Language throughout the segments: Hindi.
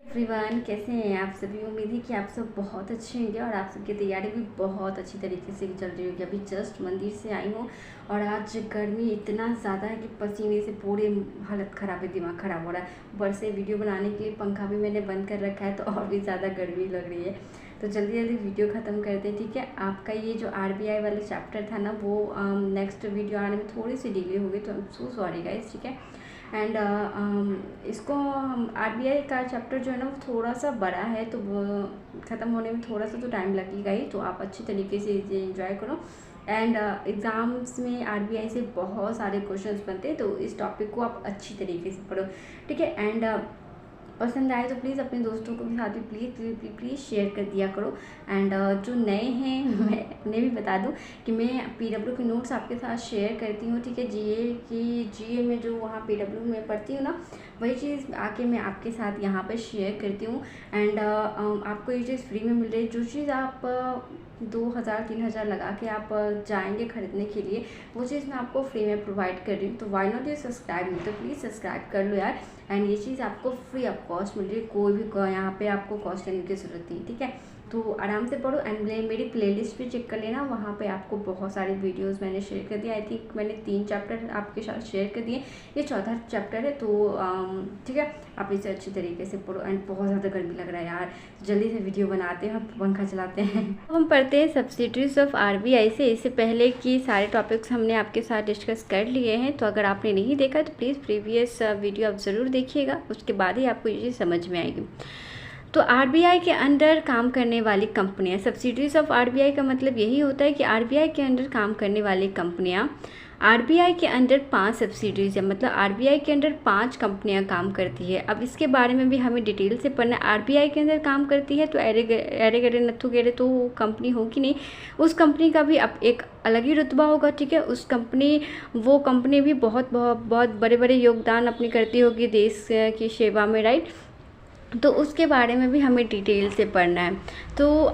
एवरीवन, कैसे हैं आप सभी। उम्मीद है कि आप सब बहुत अच्छे होंगे और आप सबकी तैयारी भी बहुत अच्छी तरीके से चल रही होगी। अभी जस्ट मंदिर से आई हूँ और आज गर्मी इतना ज़्यादा है कि पसीने से पूरे हालत ख़राब है, दिमाग ख़राब हो रहा है। ऊपर से वीडियो बनाने के लिए पंखा भी मैंने बंद कर रखा है, तो और भी ज़्यादा गर्मी लग रही है। तो जल्दी जल्दी वीडियो ख़त्म कर दें, ठीक है। आपका ये जो RBI वाला चैप्टर था ना, वो नेक्स्ट वीडियो आने में थोड़ी सी डिले हो गई, तो I am so sorry guys, ठीक है। एंड इसको हम RBI का चैप्टर जो है ना वो थोड़ा सा बड़ा है, तो ख़त्म होने में थोड़ा सा तो टाइम लगेगा ही। तो आप अच्छी तरीके से इसे एंजॉय करो। एंड एग्ज़ाम्स में RBI से बहुत सारे क्वेश्चंस बनते हैं, तो इस टॉपिक को आप अच्छी तरीके से पढ़ो, ठीक है। एंड पसंद आए तो प्लीज़ अपने दोस्तों को भी साथ में प्लीज़ शेयर कर दिया करो। एंड जो नए हैं मैं उन्हें भी बता दूं कि मैं PW के नोट्स आपके साथ शेयर करती हूँ, ठीक है। GA में जो वहाँ PW में पढ़ती हूँ ना, वही चीज़ आके मैं आपके साथ यहाँ पर शेयर करती हूँ। एंड आपको ये चीज़ फ्री में मिल रही है। जो चीज़ आप 2000-3000 लगा के आप जाएंगे खरीदने के लिए, वो चीज़ मैं आपको फ्री में प्रोवाइड कर रही हूँ। तो वाई नॉट, ये सब्सक्राइब नहीं तो प्लीज़ सब्सक्राइब कर लो यार। एंड ये चीज़ आपको फ्री ऑफ कॉस्ट मिल रही है, कोई भी यहाँ पे आपको कॉस्ट लेने की ज़रूरत नहीं, ठीक है। तो आराम से पढ़ो। एंड मेरी प्लेलिस्ट भी चेक कर लेना, वहाँ पे आपको बहुत सारे वीडियोस मैंने शेयर कर दिए। आई थिंक मैंने 3 चैप्टर आपके साथ शेयर कर दिए, ये चौथा चैप्टर है। तो ठीक है, आप इसे अच्छी तरीके से पढ़ो। एंड बहुत ज़्यादा गर्मी लग रहा है यार, जल्दी से वीडियो बनाते हैं, पंखा चलाते हैं। हम पढ़ते हैं सब्सिडीज ऑफ RBI से। इससे पहले कि सारे टॉपिक्स हमने आपके साथ डिस्कस कर लिए हैं, तो अगर आपने नहीं देखा तो प्लीज़ प्रीवियस वीडियो आप ज़रूर देखिएगा, उसके बाद ही आपको ये चीज़ समझ में आएगी। तो RBI के अंडर काम करने वाली कंपनियां, सब्सिडीज ऑफ RBI का मतलब यही होता है कि RBI के अंडर काम करने वाली कंपनियां, RBI के अंडर 5 सब्सिडीज है, मतलब RBI के अंडर 5 कंपनियां काम करती है। अब इसके बारे में भी हमें डिटेल से पढ़ना है। RBI के अंदर काम करती है तो अरे गरे नत्थु गेरे तो कंपनी होगी नहीं, उस कंपनी का भी अब एक अलग ही रुतबा होगा, ठीक है। वो कंपनी भी बहुत बहुत बहुत बड़े बड़े योगदान अपनी करती होगी देश की सेवा में, राइट। तो उसके बारे में भी हमें डिटेल से पढ़ना है। तो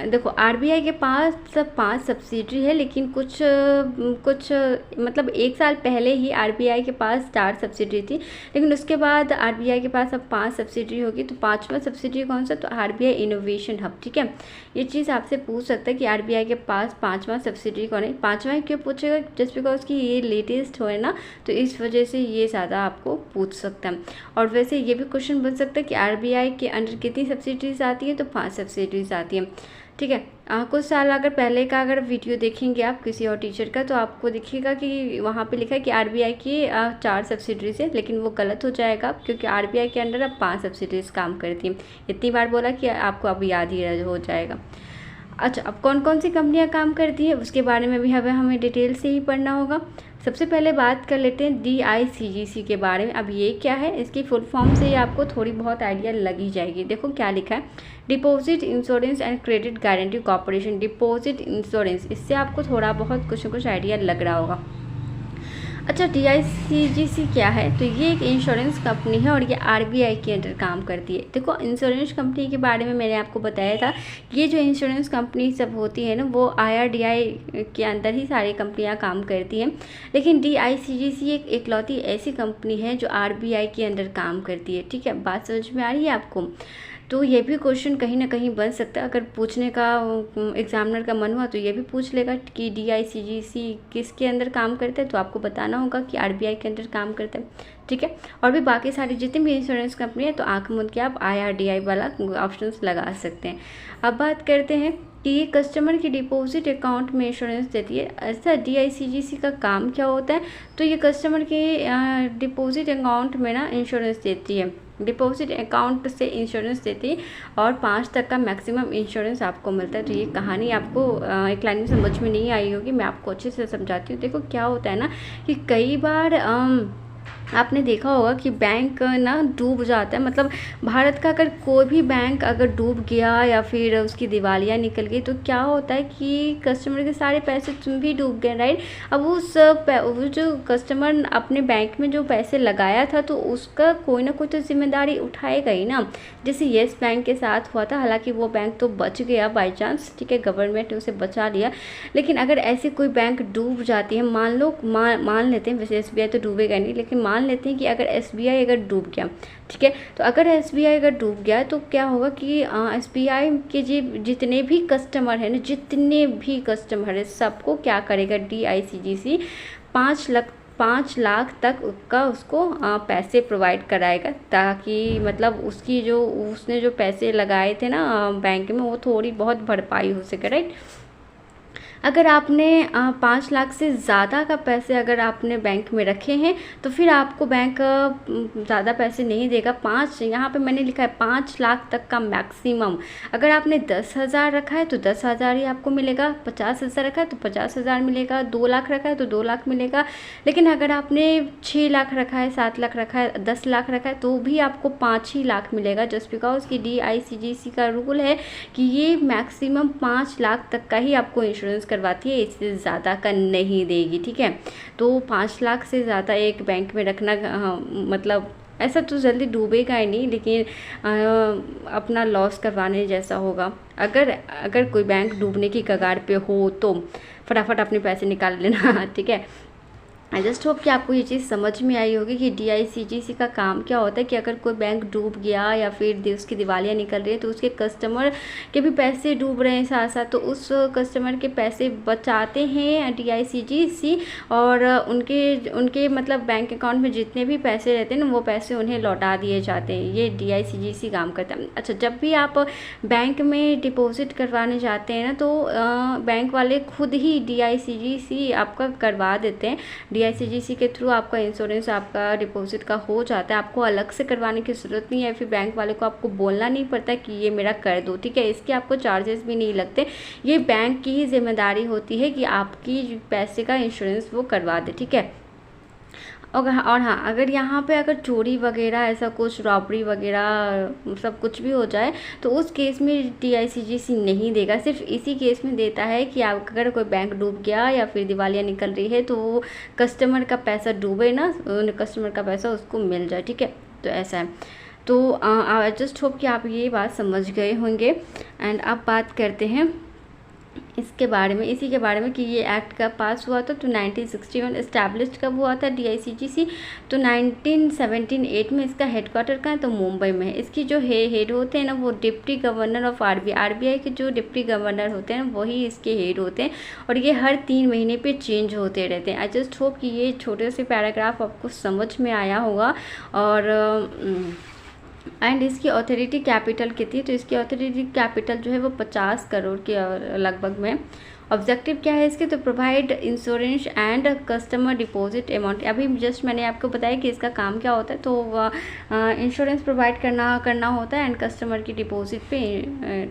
देखो, RBI के पास सब 5 सब्सिडरी है, लेकिन कुछ मतलब 1 साल पहले ही RBI के पास 4 सब्सिडरी थी, लेकिन उसके बाद RBI के पास अब 5 सब्सिडरी होगी। तो 5वां सब्सिडरी कौन सा, तो RBI इनोवेशन हब, ठीक है। ये चीज़ आपसे पूछ सकता है कि RBI के पास 5वां सब्सिडरी कौन है। 5वां क्यों पूछेगा, जस्ट बिकॉज कि ये लेटेस्ट हो है ना, तो इस वजह से ये ज़्यादा आपको पूछ सकता है। और वैसे ये भी क्वेश्चन बन सकता है कि RBI के अंडर कितनी सब्सिडरीज आती हैं, तो 5 सब्सिडरीज आती हैं, ठीक है। कुछ साल अगर पहले का अगर वीडियो देखेंगे आप किसी और टीचर का, तो आपको दिखेगा कि वहाँ पे लिखा है कि RBI की 4 सब्सिडरीज है, लेकिन वो गलत हो जाएगा, क्योंकि RBI के अंडर अब 5 सब्सिडरीज काम करती हैं। इतनी बार बोला कि आपको अब याद ही हो जाएगा। अच्छा, अब कौन कौन सी कंपनियां काम करती है उसके बारे में भी हमें डिटेल से ही पढ़ना होगा। सबसे पहले बात कर लेते हैं DICGC के बारे में। अब ये क्या है, इसकी फुल फॉर्म से आपको थोड़ी बहुत आइडिया लग ही जाएगी। देखो क्या लिखा है, deposit insurance and credit guarantee corporation. Deposit insurance, इससे आपको थोड़ा बहुत कुछ आइडिया लग रहा होगा। अच्छा, DICGC क्या है, तो ये एक इंश्योरेंस कंपनी है और ये RBI के अंडर काम करती है। देखो, इंश्योरेंस कंपनी के बारे में मैंने आपको बताया था, ये जो इंश्योरेंस कंपनी सब होती है ना, वो IRDAI के अंदर ही सारी कंपनियां काम करती हैं, लेकिन DICGC एक इकलौती ऐसी कंपनी है जो RBI के अंडर काम करती है, ठीक है। बात समझ में आ रही है आपको। तो ये भी क्वेश्चन कहीं ना कहीं बन सकता है, अगर पूछने का एग्जामिनर का मन हुआ तो ये भी पूछ लेगा कि DICGC किसके अंदर काम करते हैं, तो आपको बताना होगा कि RBI के अंदर काम करते हैं, ठीक है। और भी बाकी सारी जितनी भी इंश्योरेंस कंपनी है, तो आँख मूंद के आप IRDAI वाला ऑप्शन लगा सकते हैं। अब बात करते हैं कि ये कस्टमर की डिपॉजिट अकाउंट में इंश्योरेंस देती है। ऐसा DICGC का काम क्या होता है, तो ये कस्टमर के डिपॉजिट अकाउंट में ना इंश्योरेंस देती है, डिपॉजिट अकाउंट से इंश्योरेंस देती है, और 5 तक का मैक्सिमम इंश्योरेंस आपको मिलता है। तो ये कहानी आपको एक लाइन में समझ में नहीं आई होगी, मैं आपको अच्छे से समझाती हूँ। देखो क्या होता है ना, कि कई बार आपने देखा होगा कि बैंक ना डूब जाता है, मतलब भारत का अगर कोई भी बैंक अगर डूब गया या फिर उसकी दिवालिया निकल गई, तो क्या होता है कि कस्टमर के सारे पैसे तुम भी डूब गए, राइट। अब वो जो कस्टमर अपने बैंक में जो पैसे लगाया था, तो उसका कोई ना कोई तो जिम्मेदारी उठाएगा ही ना। जैसे येस बैंक के साथ हुआ था, हालांकि वो बैंक तो बच गया बाई चांस, ठीक है, गवर्नमेंट ने उसे बचा लिया। लेकिन अगर ऐसे कोई बैंक डूब जाती है, मान लेते हैं, वैसे SBI तो डूबेगा नहीं, लेकिन मान मान लेते हैं कि अगर SBI अगर डूब गया, ठीक है, तो अगर SBI अगर डूब गया तो क्या होगा कि SBI के जितने भी कस्टमर हैं ना, जितने भी कस्टमर है सबको क्या करेगा, DICGC 5 लाख तक का उसको पैसे प्रोवाइड कराएगा, ताकि मतलब उसकी जो उसने जो पैसे लगाए थे ना बैंक में, वो थोड़ी बहुत भरपाई हो सके, राइट। अगर आपने 5 लाख से ज़्यादा का पैसे अगर आपने बैंक में रखे हैं तो फिर आपको बैंक ज़्यादा पैसे नहीं देगा। यहाँ पे मैंने लिखा है 5 लाख तक का मैक्सिमम। अगर आपने 10,000 रखा है तो 10,000 ही आपको मिलेगा, 50,000 रखा है तो 50,000 मिलेगा, 2 लाख रखा है तो 2 लाख मिलेगा। लेकिन अगर आपने 6 लाख रखा है, 7 लाख रखा है, 10 लाख रखा है तो भी आपको 5 ही लाख मिलेगा, जस्ट बिकॉज की DICGC का रूल है कि ये मैक्सिमम 5 लाख तक का ही आपको इंश्योरेंस करवाती है, इससे ज़्यादा का नहीं देगी, ठीक है। तो 5 लाख से ज़्यादा एक बैंक में रखना मतलब ऐसा तो जल्दी डूबेगा ही नहीं, लेकिन अपना लॉस करवाने जैसा होगा। अगर कोई बैंक डूबने की कगार पे हो तो फटाफट अपने पैसे निकाल लेना, ठीक है। आई जस्ट होप कि आपको ये चीज़ समझ में आई होगी कि DICGC का काम क्या होता है कि अगर कोई बैंक डूब गया या फिर उसकी दिवालियाँ निकल रही है तो उसके कस्टमर के भी पैसे डूब रहे हैं साथ साथ, तो उस कस्टमर के पैसे बचाते हैं DICGC, और उनके मतलब बैंक अकाउंट में जितने भी पैसे रहते हैं ना वो पैसे उन्हें लौटा दिए जाते हैं। ये DICGC काम करता है। अच्छा, जब भी आप बैंक में डिपॉजिट करवाने जाते हैं ना तो बैंक वाले खुद ही DICGC आपका करवा देते हैं। DICGC के थ्रू आपका इंश्योरेंस आपका डिपॉजिट का हो जाता है, आपको अलग से करवाने की ज़रूरत नहीं है, फिर बैंक वाले को आपको बोलना नहीं पड़ता कि ये मेरा कर दो, ठीक है। इसके आपको चार्जेस भी नहीं लगते, ये बैंक की ही जिम्मेदारी होती है कि आपकी पैसे का इंश्योरेंस वो करवा दे, ठीक है। और हाँ, अगर यहाँ पे अगर चोरी वगैरह ऐसा कुछ रॉबरी वगैरह सब कुछ भी हो जाए तो उस केस में DICGC नहीं देगा, सिर्फ इसी केस में देता है कि आप अगर कोई बैंक डूब गया या फिर दिवालियाँ निकल रही है तो वो कस्टमर का पैसा डूबे ना, कस्टमर का पैसा उसको मिल जाए, ठीक है। तो ऐसा है। तो आई जस्ट होप कि आप ये बात समझ गए होंगे। एंड अब बात करते हैं इसके बारे में, इसी के बारे में कि ये एक्ट कब पास हुआ था। तो 1961 इस्टेब्लिश कब हुआ था DICGC, तो 1978 में। इसका हेडक्वार्टर कहाँ है, तो मुंबई में है। इसकी जो हेड होते हैं ना वो डिप्टी गवर्नर ऑफ RBI के जो डिप्टी गवर्नर होते हैं वही इसके हेड होते हैं, और ये हर 3 महीने पे चेंज होते रहते हैं। आई जस्ट होप कि ये छोटे से पैराग्राफ आपको समझ में आया होगा। और एंड इसकी ऑथोरिटी कैपिटल कितनी, तो इसकी ऑथोरिटी कैपिटल जो है वो 50 करोड़ के लगभग में। ऑब्जेक्टिव क्या है इसके, तो provide insurance and customer deposit amount. अभी जस्ट मैंने आपको बताया कि इसका काम क्या होता है, तो इंश्योरेंस प्रोवाइड करना होता है एंड कस्टमर की डिपॉजिट पे,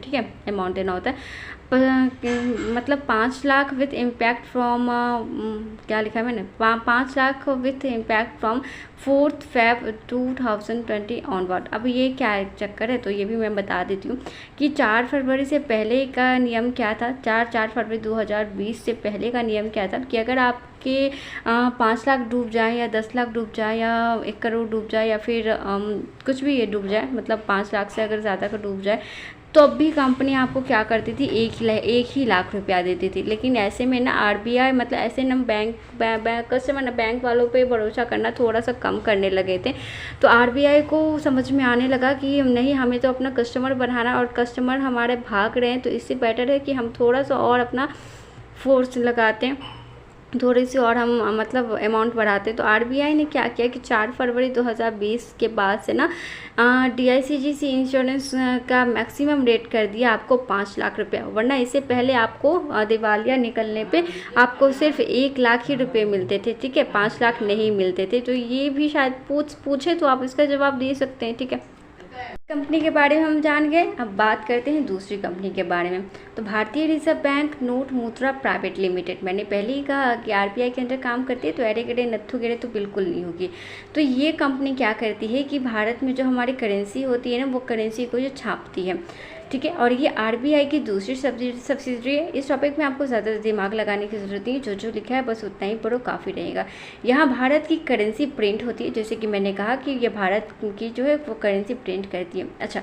ठीक है, अमाउंट देना होता है। मतलब 5 लाख विथ इम्पैक्ट फ्रॉम क्या लिखा है मैंने, 5 lakh with impact from 4 Feb 2020 onward. अब ये क्या चक्कर है, तो ये भी मैं बता देती हूँ कि 4 फरवरी से पहले का नियम क्या था। 4 फरवरी 2020 से पहले का नियम क्या था कि अगर आपके 5 लाख डूब जाए या 10 लाख डूब जाए या 1 करोड़ डूब जाए या फिर कुछ भी ये डूब जाए, मतलब 5 लाख से अगर ज़्यादा का डूब जाए, तो अब भी कंपनी आपको क्या करती थी, 1 ही लाख रुपया देती थी। लेकिन ऐसे में ना RBI मतलब ऐसे ना कस्टमर ना बैंक वालों पे भरोसा करना थोड़ा सा कम करने लगे थे। तो RBI को समझ में आने लगा कि नहीं, हमें तो अपना कस्टमर बढ़ाना, और कस्टमर हमारे भाग रहे हैं, तो इससे बेटर है कि हम थोड़ा सा और अपना फोर्स लगाते हैं, थोड़ी सी और हम मतलब अमाउंट बढ़ाते। तो RBI ने क्या किया कि 4 फरवरी 2020 के बाद से ना DICGC इंश्योरेंस का मैक्सिमम रेट कर दिया आपको 5 लाख रुपया, वरना इससे पहले आपको दिवालिया निकलने पे आपको सिर्फ 1 लाख ही रुपये मिलते थे, ठीक है, 5 लाख नहीं मिलते थे। तो ये भी शायद पूछे तो आप इसका जवाब दे सकते हैं, ठीक है। कंपनी के बारे में हम जान गए, अब बात करते हैं दूसरी कंपनी के बारे में। तो भारतीय रिजर्व बैंक नोट मुद्रा प्राइवेट लिमिटेड, मैंने पहले ही कहा कि RBI के अंदर काम करती है, तो एरे गड़े नत्थु गेड़े तो बिल्कुल नहीं होगी। तो ये कंपनी क्या करती है कि भारत में जो हमारी करेंसी होती है ना, वो करेंसी को जो छापती है, ठीक है, और ये RBI की दूसरी सब्सिडरी है। इस टॉपिक में आपको ज़्यादा दिमाग लगाने की ज़रूरत नहीं है, जो लिखा है बस उतना ही पढ़ो, काफ़ी रहेगा। यहाँ भारत की करेंसी प्रिंट होती है, जैसे कि मैंने कहा कि ये भारत की जो है वो करेंसी प्रिंट करती है। अच्छा,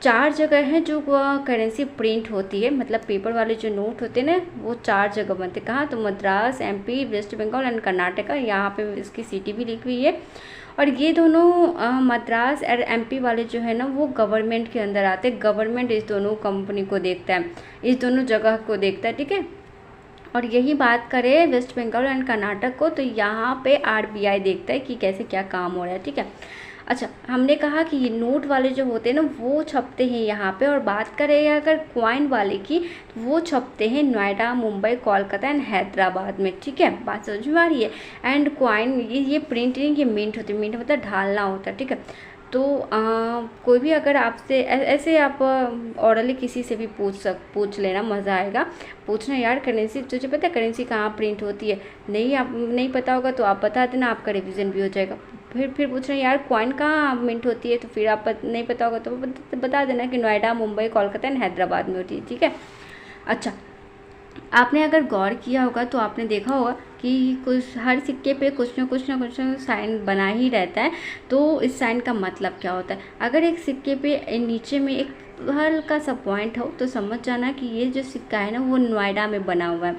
4 जगह हैं जो करेंसी प्रिंट होती है, मतलब पेपर वाले जो नोट होते हैं ना वो 4 जगह बनते हैं। कहाँ, तो मद्रास, MP, वेस्ट बंगाल एंड कर्नाटका। यहाँ पे इसकी सिटी भी लिखी हुई है। और ये दोनों मद्रास और एमपी वाले जो है ना वो गवर्नमेंट के अंदर आते हैं। गवर्नमेंट इस दोनों कंपनी को देखता है, इस दोनों जगह को देखता है, ठीक है। और यही बात करें वेस्ट बंगाल एंड कर्नाटक को, तो यहाँ पे आरबीआई देखता है कि कैसे क्या काम हो रहा है, ठीक है। अच्छा, हमने कहा कि ये नोट वाले जो होते हैं ना वो छपते हैं यहाँ पे, और बात करें अगर कॉइन वाले की तो वो छपते हैं नोएडा, मुंबई, कोलकाता एंड हैदराबाद में, ठीक है। बात समझ में आ रही है। एंड कॉइन ये प्रिंट नहीं, ये मिंट होती है, मिंट मतलब ढालना होता है, ठीक है। तो कोई भी अगर आपसे ऐसे आप ऑरली किसी से भी पूछ लेना, मज़ा आएगा पूछना, यार करेंसी तुझे पता है करेंसी कहाँ प्रिंट होती है, नहीं आप नहीं पता होगा तो आप बता देना, आपका रिवीजन भी हो जाएगा। फिर पूछना यार कॉइन कहाँ मिंट होती है, तो फिर आप नहीं पता होगा तो बता देना कि नोएडा, मुंबई, कोलकाता एंड हैदराबाद में होती है, ठीक है। अच्छा, आपने अगर गौर किया होगा तो आपने देखा होगा कि कुछ हर सिक्के पे कुछ ना कुछ साइन बना ही रहता है। तो इस साइन का मतलब क्या होता है? अगर एक सिक्के पे नीचे में एक हल्का सा पॉइंट हो तो समझ जाना कि ये जो सिक्का है ना वो नोएडा में बना हुआ है।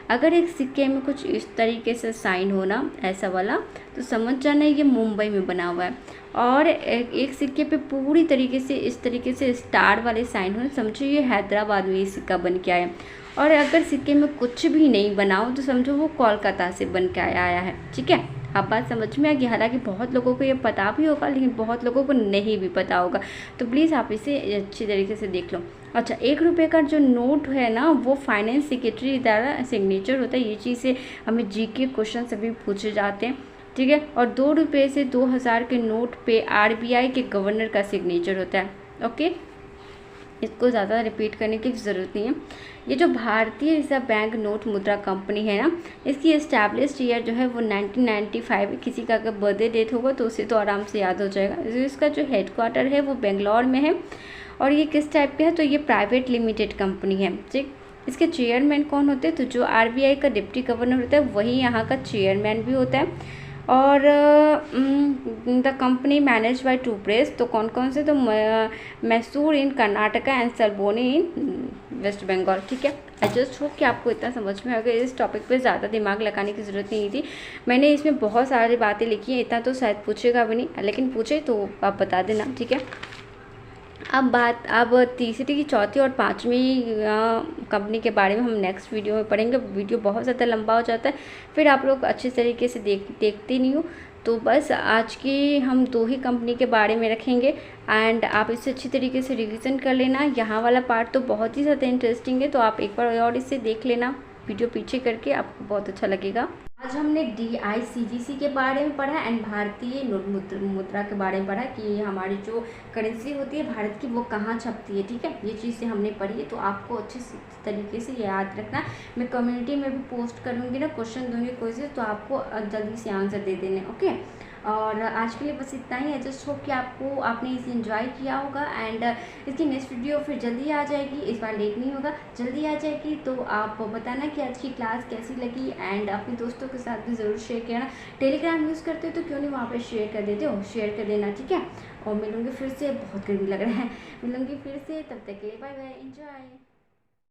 अगर एक सिक्के में कुछ इस तरीके से साइन हो ना ऐसा वाला, तो समझ जाना ये मुंबई में बना हुआ है। और एक सिक्के पे पूरी तरीके से इस तरीके से स्टार वाले साइन हो, समझो ये हैदराबाद में ये सिक्का बन के आया। और अगर सिक्के में कुछ भी नहीं बना हो तो समझो वो कोलकाता से बन के आया है, ठीक है। अब बात समझ में आ गई। हालांकि बहुत लोगों को ये पता भी होगा लेकिन बहुत लोगों को नहीं भी पता होगा, तो प्लीज़ आप इसे अच्छी तरीके से देख लो। अच्छा, 1 रुपये का जो नोट है ना वो फाइनेंस सेक्रेटरी द्वारा सिग्नेचर होता है। ये चीज़ से हमें जीके क्वेश्चन सभी पूछे जाते हैं, ठीक है। और 2 रुपये से 2000 के नोट पे आरबीआई के गवर्नर का सिग्नेचर होता है, ओके। इसको ज़्यादा रिपीट करने की ज़रूरत नहीं है। ये जो भारतीय रिजर्व बैंक नोट मुद्रा कंपनी है ना, इसकी एस्टैब्लिश्ड ईयर जो है वो 1995। किसी का अगर बर्थडे डेट होगा तो उसे तो आराम से याद हो जाएगा। इसका जो हेडक्वार्टर है वो बेंगलोर में है। और ये किस टाइप के है, तो ये प्राइवेट लिमिटेड कंपनी है, ठीक। इसके चेयरमैन कौन होते हैं, तो जो आरबीआई का डिप्टी गवर्नर होता है वही यहाँ का चेयरमैन भी होता है। और the company manage by 2 press, तो कौन कौन से, तो Mysore in Karnataka and Salboni in West Bengal, ठीक है। आई जस्ट होप कि आपको इतना समझ में आ गया। इस टॉपिक पे ज़्यादा दिमाग लगाने की ज़रूरत नहीं थी। मैंने इसमें बहुत सारी बातें लिखी हैं, इतना तो शायद पूछेगा भी नहीं, लेकिन पूछे तो आप बता देना, ठीक है। अब तीसरी, चौथी और 5वीं कंपनी के बारे में हम नेक्स्ट वीडियो में पढ़ेंगे। वीडियो बहुत ज़्यादा लंबा हो जाता है, फिर आप लोग अच्छे तरीके से देखते नहीं हो, तो बस आज की हम 2 ही कंपनी के बारे में रखेंगे। एंड आप इसे अच्छी तरीके से रिवीजन कर लेना। यहाँ वाला पार्ट तो बहुत ही ज़्यादा इंटरेस्टिंग है, तो आप एक बार और इसे देख लेना वीडियो पीछे करके, आपको बहुत अच्छा लगेगा। आज हमने DICGC के बारे में पढ़ा एंड भारतीय मुद्रा के बारे में पढ़ा कि हमारी जो करेंसी होती है भारत की वो कहाँ छपती है, ठीक है। ये चीज़ें हमने पढ़ी है, तो आपको अच्छे तरीके से याद रखना। मैं कम्युनिटी में भी पोस्ट करूँगी ना, क्वेश्चन दूँगी क्वेश्चन, तो आपको जल्दी से आंसर दे देने, ओके। और आज के लिए बस इतना ही है। जस्ट होप कि आपने इसे एंजॉय किया होगा। एंड इसकी नेक्स्ट वीडियो फिर जल्दी आ जाएगी, इस बार लेट नहीं होगा, जल्दी आ जाएगी। तो आप बताना कि आज की क्लास कैसी लगी एंड अपने दोस्तों के साथ भी ज़रूर शेयर करना। टेलीग्राम यूज़ करते हो तो क्यों नहीं वहाँ पे शेयर कर देते हो, शेयर कर देना, ठीक है। और मिलूँगी फिर से, बहुत गर्मी लग रहा है, मिलूँगी फिर से, तब तक के लिए बाय बाय, एंजॉय।